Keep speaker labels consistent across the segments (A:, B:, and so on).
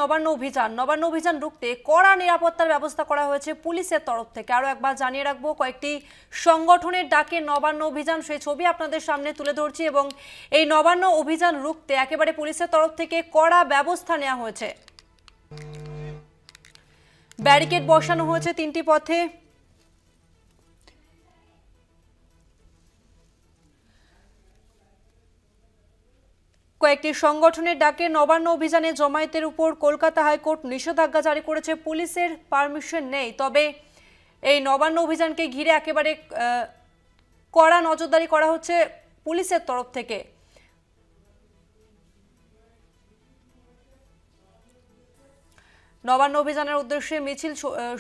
A: নবান্ন অভিযান রুখতে কড়া নিরাপত্তার ব্যবস্থা করা হয়েছে পুলিশের তরফ থেকে। আরো একবার জানিয়ে রাখবো, কয়েকটি সংগঠনের ডাকে নবান্ন অভিযান, সেই ছবি আপনাদের সামনে তুলে ধরছি। এবং এই নবান্ন অভিযান রুখতে একেবারে পুলিশের তরফ থেকে কড়া ব্যবস্থা নেওয়া হয়েছে। ব্যারিকেড বসানো হয়েছে 3টি পথে। কয়েকটি সংগঠনের ডাকে নবান্ন অভিযানে জমায়েতের উপর কলকাতা হাইকোর্ট নিষেধাজ্ঞা জারি করেছে। পুলিশের পারমিশন নেই, তবে এই নবান্ন অভিযানকে ঘিরে একেবারে কড়া নজরদারি করা হচ্ছে পুলিশের তরফ থেকে। নবান্ন অভিযানের উদ্দেশ্যে মিছিল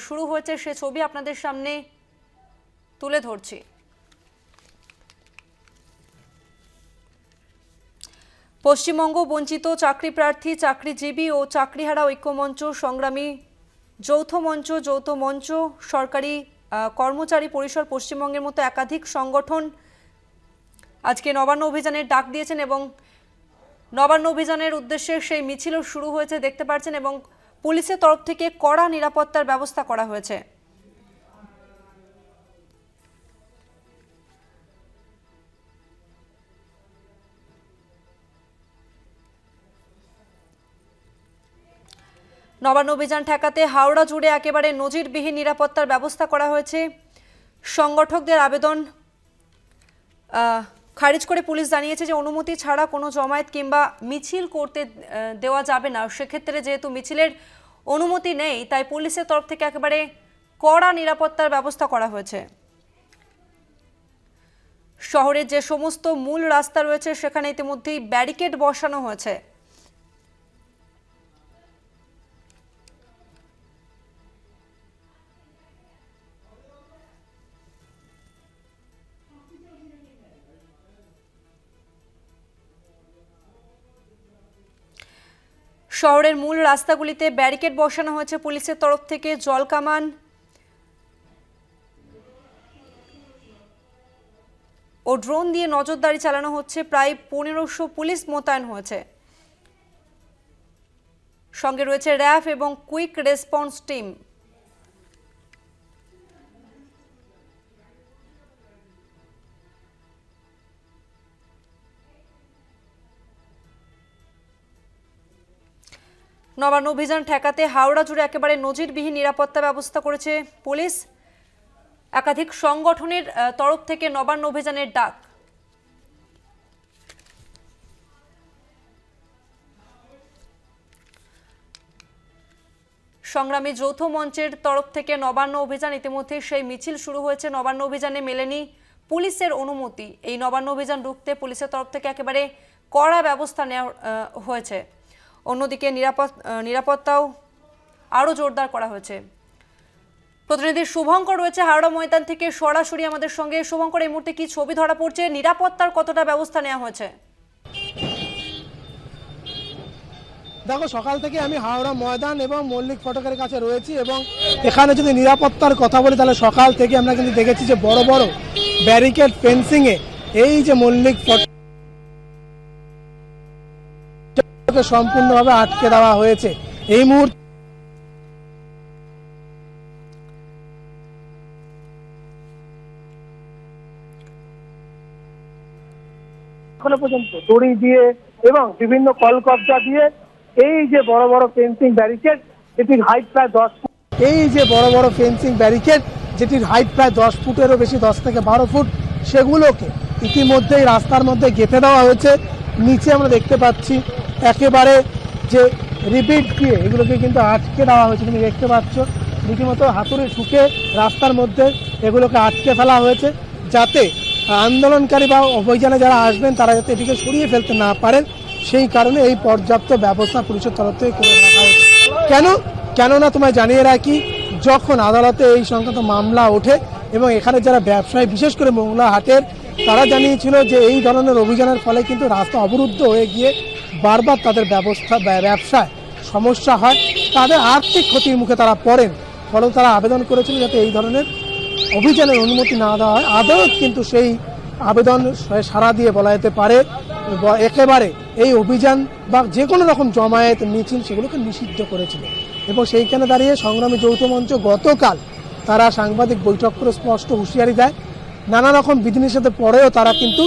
A: শুরু হয়েছে, সে ছবি আপনাদের সামনে তুলে ধরছি। পশ্চিমবঙ্গ বঞ্চিত চাকরি প্রার্থী, চাকরিজীবী ও চাকরিহারা ঐক্যমঞ্চ, সংগ্রামী যৌথ মঞ্চ, সরকারি কর্মচারী পরিষদ পশ্চিমবঙ্গের মতো একাধিক সংগঠন আজকে নবান্ন অভিযানের ডাক দিয়েছেন এবং নবান্ন অভিযানের উদ্দেশ্যে সেই মিছিলও শুরু হয়েছে দেখতে পাচ্ছেন। এবং পুলিশের তরফ থেকে কড়া নিরাপত্তার ব্যবস্থা করা হয়েছে। নবান্ন অভিযান ঠেকাতে হাওড়া জুড়ে একেবারে নজিরবিহীন নিরাপত্তার ব্যবস্থা করা হয়েছে। সংগঠকদের আবেদন খারিজ করে পুলিশ জানিয়েছে যে অনুমতি ছাড়া কোনো জমায়েত কিংবা মিছিল করতে দেওয়া যাবে না। সেক্ষেত্রে যেহেতু মিছিলের অনুমতি নেই, তাই পুলিশের তরফ থেকে একেবারে কড়া নিরাপত্তার ব্যবস্থা করা হয়েছে। শহরের যে সমস্ত মূল রাস্তা রয়েছে সেখানে ইতিমধ্যেই ব্যারিকেড বসানো হয়েছে। শহরের মূল রাস্তাগুলিতে ব্যারিকেড বসানো হয়েছে পুলিশের তরফ থেকে। জলকামান ও ড্রোন দিয়ে নজরদারি চালানো হচ্ছে। প্রায় 1500 পুলিশ মোতায়েন হয়েছে। সঙ্গে রয়েছে র্যাফ এবং কুইক রেসপন্স টিম। নবান্ন অভিযান ঠেকাতে হাওড়া জুড়ে একেবারে নজিরবিহীন নিরাপত্তা ব্যবস্থা করেছে পুলিশ। একাধিক সংগঠনের তরফ থেকে নবান্ন অভিযানের ডাক। সংগ্রামী যৌথ মঞ্চের তরফ থেকে নবান্ন অভিযান, ইতিমধ্যে সেই মিছিল শুরু হয়েছে। নবান্ন অভিযানে মেলেনি পুলিশের অনুমতি। এই নবান্ন অভিযান রুখতে পুলিশের তরফ থেকে একেবারে কড়া ব্যবস্থা নেওয়া হয়েছে। অন্যদিকে নিরাপত্তাও আরও জোরদার করা হয়েছে। প্রতিনিধি শুভঙ্কর রয়েছে হাওড়া ময়দান থেকে সরাসরি আমাদের সঙ্গে। শুভঙ্কর, এই মুহূর্তে কি ছবি ধরা পড়ছে? নিরাপত্তার কতটা ব্যবস্থা নেওয়া হয়েছে?
B: দেখো, সকাল থেকে আমি হাওড়া ময়দান এবং মল্লিক ফটকের কাছে রয়েছি এবং এখানে যদি নিরাপত্তার কথা বলি তাহলে সকাল থেকে আমরা কিন্তু দেখেছি যে বড় বড় ব্যারিকেড ফেন্সিংয়ে এই যে মল্লিক ফটক সম্পূর্ণভাবে আটকে দেওয়া হয়েছে। এই মুহূর্তে এখনো পর্যন্ত দড়ি দিয়ে এবং বিভিন্ন কলকব্জা দিয়ে এই যে বড় বড় ফেন্সিং ব্যারিকেড, যেটির হাইট প্রায় 10 ফুট, এই যে বড় বড় ফেন্সিং ব্যারিকেড যেটির হাইট প্রায় 10 ফুটেরও বেশি, 10 থেকে 12 ফুট, সেগুলোকে ইতিমধ্যেই রাস্তার মধ্যে গেঁথে দেওয়া হয়েছে। নিচে আমরা দেখতে পাচ্ছি একেবারে যে রিপিট দিয়ে এগুলোকে কিন্তু আটকে দেওয়া হয়েছে। তুমি দেখতে পাচ্ছ রীতিমতো হাতুড়ি ঠুকে রাস্তার মধ্যে এগুলোকে আটকে ফেলা হয়েছে, যাতে আন্দোলনকারী বা অভিযানে যারা আসবেন তারা যাতে এটিকে সরিয়ে ফেলতে না পারেন, সেই কারণে এই পর্যাপ্ত ব্যবস্থা পুলিশের তরফ থেকে করে রাখা হয়েছে। কেননা তোমায় জানিয়ে রাখি, যখন আদালতে এই সংক্রান্ত মামলা ওঠে এবং এখানে যারা ব্যবসায়ী, বিশেষ করে মোংলা হাটের, তারা জানিয়েছিল যে এই ধরনের অভিযানের ফলে কিন্তু রাস্তা অবরুদ্ধ হয়ে গিয়ে বারবার তাদের ব্যবসায় সমস্যা হয়, তাদের আর্থিক ক্ষতির মুখে তারা পড়েন। ফলে তারা আবেদন করেছিল যাতে এই ধরনের অভিযানের অনুমতি না দেওয়া হয়। আদালত কিন্তু সেই আবেদন সাড়া দিয়ে বলা যেতে পারে একেবারে এই অভিযান বা যে কোনো রকম জমায়েত মিছিল সেগুলোকে নিষিদ্ধ করেছিল। এবং সেইখানে দাঁড়িয়ে সংগ্রামী যৌথ মঞ্চ গতকাল তারা সাংবাদিক বৈঠক করে স্পষ্ট হুঁশিয়ারি দেয়, নানা রকম বিধিনিষেধের পরেও তারা কিন্তু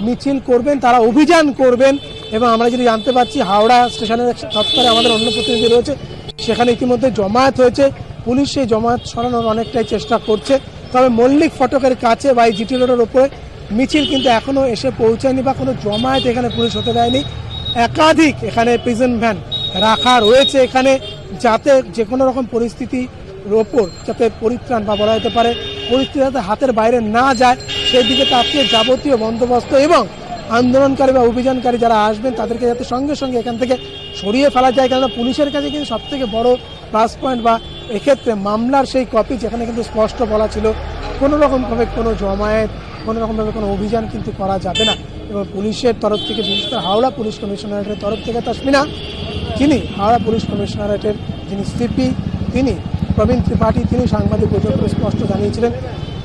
B: মিছিল করবেন, তারা অভিযান করবেন। এবং আমরা যদি জানতে পারছি হাওড়া স্টেশনের চত্বরে আমাদের অন্য প্রতিনিধি রয়েছে, সেখানে ইতিমধ্যে জমায়েত হয়েছে, পুলিশ সেই জমায়েত সরানোর অনেকটাই চেষ্টা করছে। তবে মল্লিক ফটকের কাছে বা এই জিটি রোডের ওপরে মিছিল কিন্তু এখনো এসে পৌঁছায়নি বা কোনো জমায়েত এখানে পুলিশ হতে দেয়নি। একাধিক এখানে প্রিজন ভ্যান রাখা রয়েছে এখানে, যাতে যে কোনো রকম পরিস্থিতির ওপর যাতে পরিত্রাণ বা বলা যেতে পারে পরিস্থিতি যাতে হাতের বাইরে না যায় সেই দিকে তাকিয়ে যাবতীয় বন্দোবস্ত এবং আন্দোলনকারী বা অভিযানকারী যারা আসবেন তাদেরকে যাতে সঙ্গে সঙ্গে এখান থেকে সরিয়ে ফেলা যায়। কেননা পুলিশের কাছে কিন্তু সবথেকে বড় প্লাস পয়েন্ট বা এক্ষেত্রে মামলার সেই কপি, যেখানে কিন্তু স্পষ্ট বলা ছিল কোনো রকমভাবে কোনো জমায়েত কোনো রকমভাবে কোনো অভিযান কিন্তু করা যাবে না। এবং পুলিশের তরফ থেকে বিশেষ করে হাওড়া পুলিশ কমিশনারেটের তরফ থেকে তাসমিনা, তিনি হাওড়া পুলিশ কমিশনারেটের যিনি সিপি তিনি প্রবীণ ত্রিপাঠী, তিনি সাংবাদিক বৈঠক করে স্পষ্ট জানিয়েছিলেন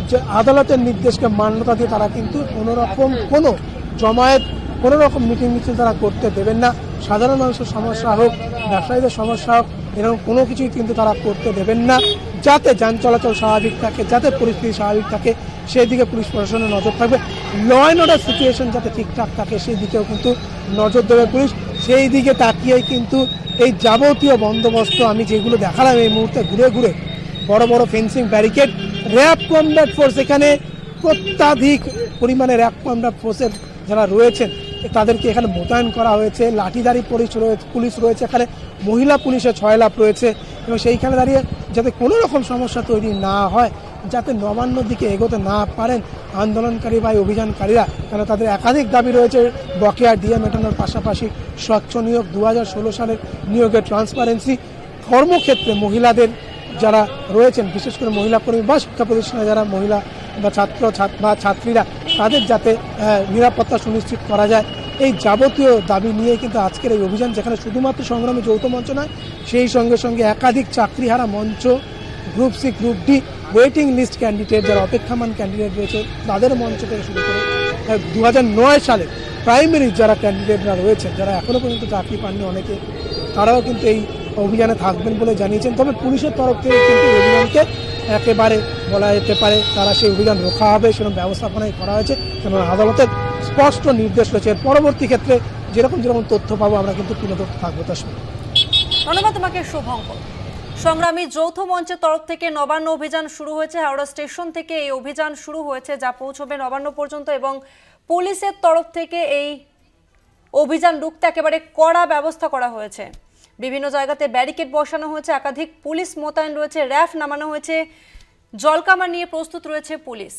B: যে আদালতের নির্দেশকে মান্যতা দিয়ে তারা কিন্তু কোনো জমায়েত কোনো রকম মিটিং মিছিল তারা করতে দেবেন না। সাধারণ মানুষের সমস্যা হোক, ব্যবসায়ীদের সমস্যা হোক, এরকম কোনো কিছুই কিন্তু তারা করতে দেবেন না, যাতে যান চলাচল স্বাভাবিক থাকে, যাতে পরিস্থিতি স্বাভাবিক থাকে সেই দিকে পুলিশ প্রশাসনের নজর থাকবে। ল অ্যান্ড অর্ডার সিচুয়েশন যাতে ঠিকঠাক থাকে সেই দিকেও কিন্তু নজর দেবে পুলিশ। সেই দিকে তাকিয়েই কিন্তু এই যাবতীয় বন্দোবস্ত আমি যেগুলো দেখালাম এই মুহূর্তে ঘুরে ঘুরে, বড় বড় fencing barricade, RAB combat force, এখানে অত্যাধিক পরিমাণে র্যাব কমব্যাট ফোর্সের যারা রয়েছেন তাদেরকে এখানে মোতায়েন করা হয়েছে। লাঠিধারী পুলিশ রয়েছে এখানে, মহিলা পুলিশের 6 লাখ রয়েছে। এবং সেইখানে দাঁড়িয়ে যাতে কোনো রকম সমস্যা তৈরি না হয়, যাতে নবান্নর দিকে এগোতে না পারেন আন্দোলনকারী বা অভিযানকারীরা, কেন তাদের একাধিক দাবি রয়েছে বকেয়া ডিএ মেটানোর পাশাপাশি স্বচ্ছ নিয়োগ, 2016 সালের নিয়োগের ট্রান্সপারেন্সি, কর্মক্ষেত্রে মহিলাদের যারা রয়েছেন বিশেষ করে মহিলা কর্মী বা শিক্ষা প্রতিষ্ঠানে যারা মহিলা বা ছাত্রীরা তাদের যাতে নিরাপত্তা সুনিশ্চিত করা যায়, এই যাবতীয় দাবি নিয়ে কিন্তু আজকের এই অভিযান, যেখানে শুধুমাত্র সংগ্রামী যৌথ মঞ্চ নয়, সেই সঙ্গে সঙ্গে একাধিক চাকরিহারা মঞ্চ, group C group D waiting list candidate যারা অপেক্ষামান ক্যান্ডিডেট রয়েছে তাদের মঞ্চ থেকে শুরু করে 2009 সালে প্রাইমারি যারা ক্যান্ডিডেটরা রয়েছেন, যারা এখনও পর্যন্ত চাকরি পাননি অনেকে, তারাও কিন্তু এই অভিযানে থাকবেন বলে জানিয়েছেন। তবে পুলিশের তরফ থেকে কিন্তু অভিযানকে একেবারে বলা যেতে পারে তারা সেই অভিযান রোখা হবে সেরকম ব্যবস্থাপনাই করা হয়েছে, কেননা আদালতের স্পষ্ট নির্দেশ রয়েছে। পরবর্তী ক্ষেত্রে যেরকম তথ্য পাবো আমরা কিন্তু তুলে ধরতে থাকবো। তাসমিনা,
A: ধন্যবাদ তোমাকে শুভঙ্কর। সংগ্রামী যৌথ মঞ্চের তরফ থেকে নবান্ন অভিযান শুরু হয়েছে, হাওড়া স্টেশন থেকে এই অভিযান শুরু হয়েছে যা পৌঁছবে নবান্ন পর্যন্ত। এবং পুলিশের তরফ থেকে এই অভিযান রুখতে একেবারে কড়া ব্যবস্থা করা হয়েছে। বিভিন্ন জায়গাতে ব্যারিকেড বসানো হয়েছে, একাধিক পুলিশ মোতায়েন রয়েছে, র্যাফ নামানো হয়েছে, জলকামান নিয়ে প্রস্তুত রয়েছে পুলিশ।